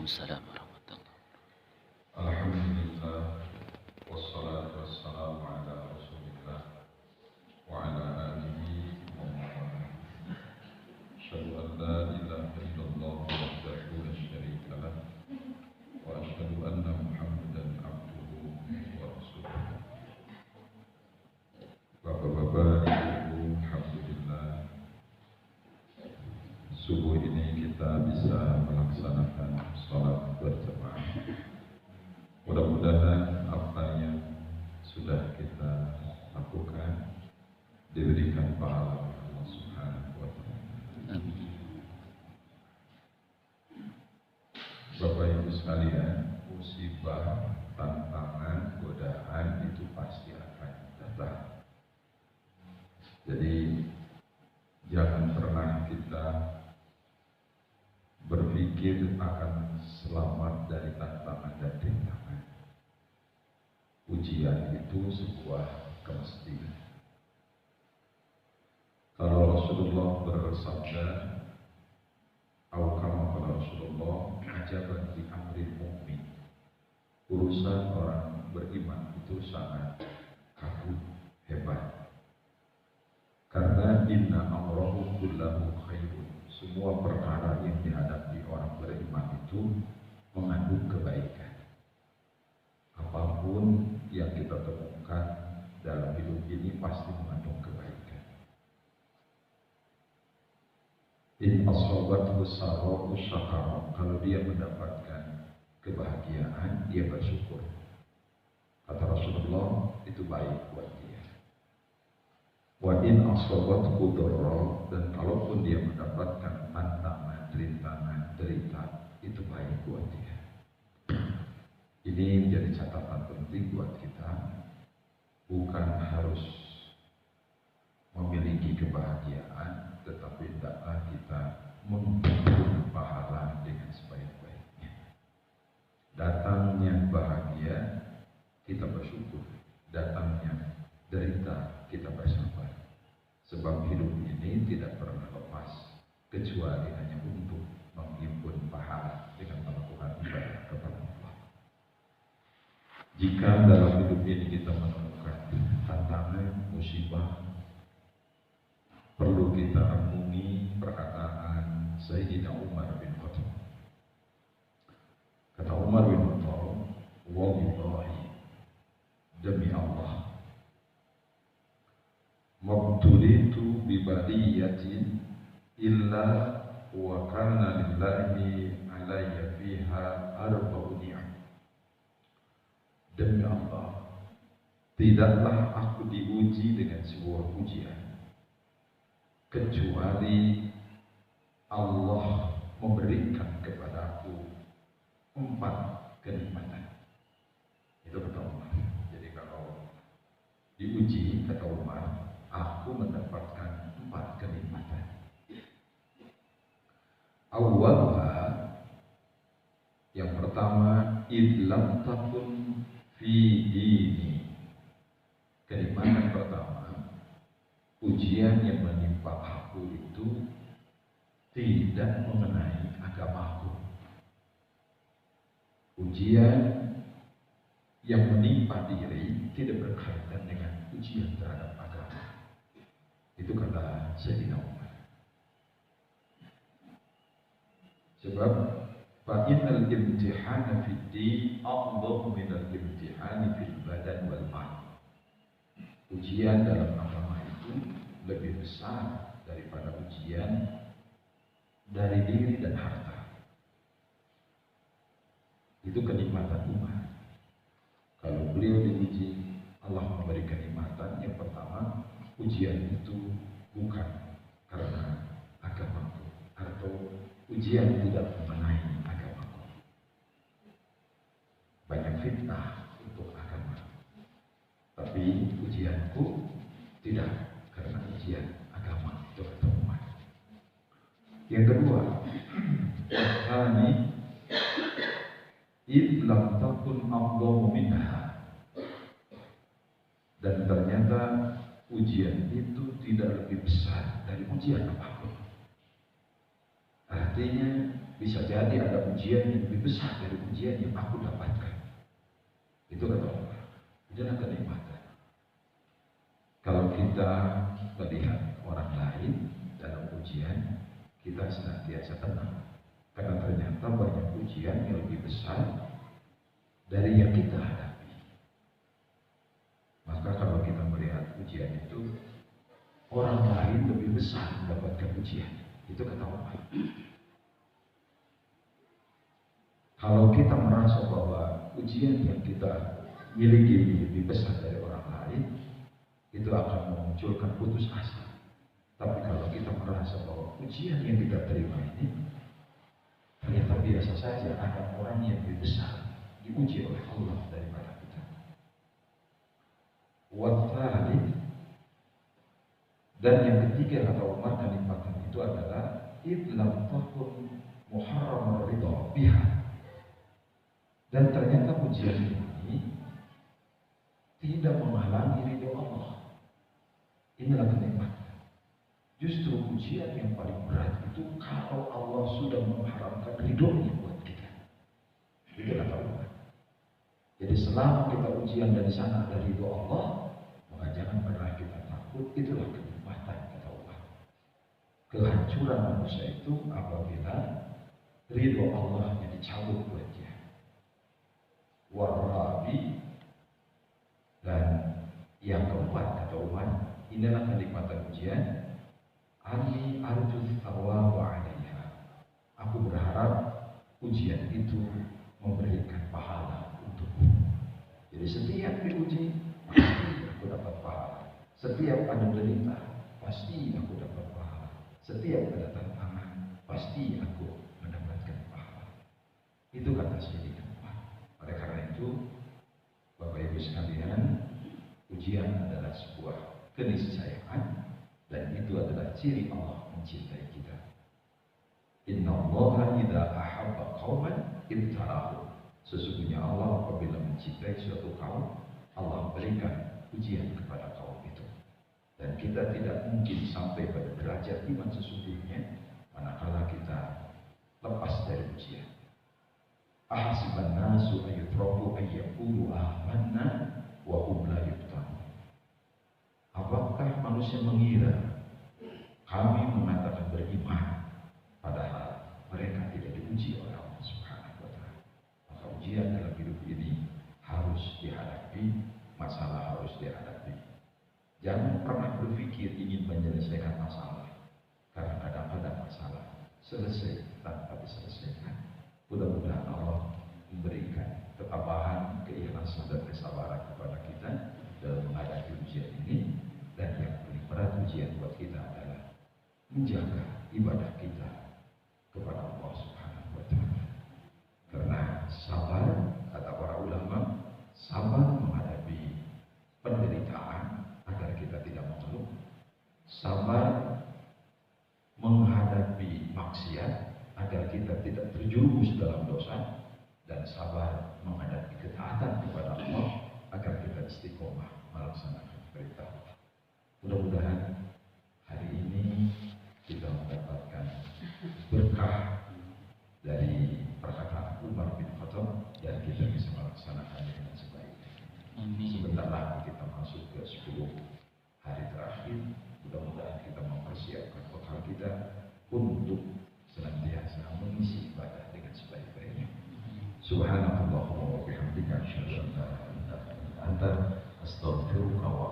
Waalaikumsalam warahmatullahi Alhamdulillah wassalatu wassalamu ala Rasulillah wa ala alihi wa man asyhadu an la ilaha illallah wahdahu la syarika lah wa asyhadu anna Muhammadan abduhu wa rasuluh. Bapak-bapak, Ibu, alhamdulillah subuh ini kita bisa melaksanakan sholat berjamaah. Mudah-mudahan apa yang sudah kita lakukan diberikan pahala oleh Allah Subhanahu wa Ta'ala. Bapak Ibu sekalian, musibah, tantangan, godaan itu pasti akan datang. Jadi jangan pernah kita berpikir akan selamat dari tantangan dan rintangan. Ujian itu sebuah kemestian. Kalau Rasulullah bersabda, atau kama Rasulullah, ajaban di amri mukmin. Urusan orang beriman itu sangat kagum, hebat. Karena inna amrahu kullahu khairun. Semua perkara yang dihadapi orang beriman itu mengandung kebaikan. Apapun yang kita temukan dalam hidup ini pasti mengandung kebaikan. In asabathu sarra'u syakara. Kalau dia mendapatkan kebahagiaan, dia bersyukur. Kata Rasulullah, itu baik buat dia. Wa in asabathu dharra, dan kalaupun dia mendapatkan tantangan, rintangan, derita, itu baik buat dia. Ini menjadi catatan penting buat kita. Bukan harus memiliki kebahagiaan, tetapi hendaklah kita menghimpun pahala dengan sebaik-baiknya. Datangnya bahagia, kita bersyukur. Datangnya derita, kita bersabar. Sebab hidup ini tidak pernah lepas kecuali hanya untuk menghimpun pahala dengan melakukan ibadah kepada Allah. Jika dalam hidup ini kita menemukan tantangan, musibah, perlu kita renungi perkataan Sayyidina Umar bin Khattab. Kata Umar bin Khattab, wallahi, demi Allah, mabtulitu bibadiyatin illa wa kana lillahi alayya fiha arba'u ni'am. Demi Allah, tidaklah aku diuji dengan sebuah ujian kecuali Allah memberikan kepadaku 4 kenikmatan. Itu kata Umar. Jadi kalau diuji, kata Umar, aku mendapatkan 4 kenikmatan. Awalnya, yang pertama, idlam takun fi dini. Kenikmatan pertama, ujian yang menimpa aku itu tidak mengenai agamaku. Ujian yang menimpa diri tidak berkaitan dengan ujian terhadap agama. Itu kata Sayyidina Umar. Sebab fa'innal imtihana fid din a'dhamu minal imtihani fil badan wal mal. Ujian dalam agama itu lebih besar daripada ujian dari diri dan harta. Itu kenikmatan Umar. Kalau beliau diuji, Allah memberi kenikmatan. Yang pertama, ujian itu bukan karena agamaku, atau ujian tidak mengenai agamaku. Banyak fitnah untuk agama, tapi ujianku tidak karena ujian agama. Itu kata Umar. Yang kedua, ini idlam takun afdalu minha. Dan ternyata ujian itu tidak lebih besar dari ujian apapun. Artinya bisa jadi ada ujian yang lebih besar dari ujian yang aku dapatkan. Itu kata Allah. Itulah kenikmatan. Kalau kita melihat orang lain dalam ujian, kita senantiasa tenang. Karena ternyata banyak ujian yang lebih besar dari yang kita hadapi. Maka kalau kita melihat ujian itu, orang lain lebih besar mendapatkan ujian. Itu kata Allah. Kalau kita merasa bahwa ujian yang kita miliki lebih besar dari orang lain, itu akan memunculkan putus asa. Tapi kalau kita merasa bahwa ujian yang kita terima ini ternyata biasa saja, ada orang yang lebih besar diuji oleh Allah daripada kita. Wathalik, dan yang ketiga kata Umar, kenikmatan itu adalah idlam takun muharram ridha biha. Dan ternyata ujian ini tidak menghalangi ridho Allah. Inilah kenikmatan. Justru ujian yang paling berat itu kalau Allah sudah mengharamkan ridhonya buat kita. Itu kata Allah. Jadi selama kita ujian dari sana ada ridho Allah, maka jangan pernah kita takut. Itulah kenikmatan kata Allah. Kehancuran manusia itu apabila ridho Allah yang dicabut buat dia. Warabi, dan yang keempat kata Umar, inilah kenikmatan ujian. Ani arju thawabu 'alaiha. Aku berharap ujian itu memberikan pahala untukku. Jadi setiap diuji pasti aku dapat pahala. Setiap ada derita pasti aku dapat pahala. Setiap ada tantangan pasti aku mendapatkan pahala. Itu kata Sayyidina Umar. Oleh karena itu, Bapak Ibu sekalian, ujian adalah sebuah keniscayaan, dan itu adalah ciri Allah mencintai kita. Innallaha idza ahabba qauman ibtalahu. Sesungguhnya Allah apabila mencintai suatu kaum, Allah berikan ujian kepada kaum itu. Dan kita tidak mungkin sampai pada derajat iman sesungguhnya manakala kita lepas dari ujian. Ahasiban nasu ayyutraku ayyaqulu amanna wa hum la yuftanun. Apakah manusia mengira kami mengatakan beriman padahal mereka tidak diuji oleh Allah Subhanahu wa taala? Maka ujian dalam hidup ini harus dihadapi, masalah harus dihadapi. Jangan pernah berpikir ingin menyelesaikan masalah, karena kadang-kadang masalah selesai tanpa diselesaikan. Mudah-mudahan Allah memberikan ketabahan, keikhlasan dan kesabaran kepada kita dalam menghadapi ujian ini. Dan yang paling berat ujian buat kita adalah menjaga ibadah kita kepada Allah Subhanahu wa taala. Karena sabar, kata para ulama, sabar menghadapi penderitaan agar kita tidak mengeluh. Sabar menghadapi maksiat agar kita tidak terjerumus dalam dosa, dan sabar menghadapi ketaatan kepada Allah agar kita istiqomah melaksanakan perintah. Mudah-mudahan hari ini kita mendapatkan berkah dari perkataan Umar bin Khattab dan kita bisa melaksanakannya dengan sebaiknya. Sebentar lagi kita masuk ke 10 hari terakhir. Mudah-mudahan kita mempersiapkan bekal kita untuk senantiasa mengisi ibadah dengan sebaik-baiknya. Subhanallah wa bihamdika asyhadu an la ilaha illa anta astaghfiruka wa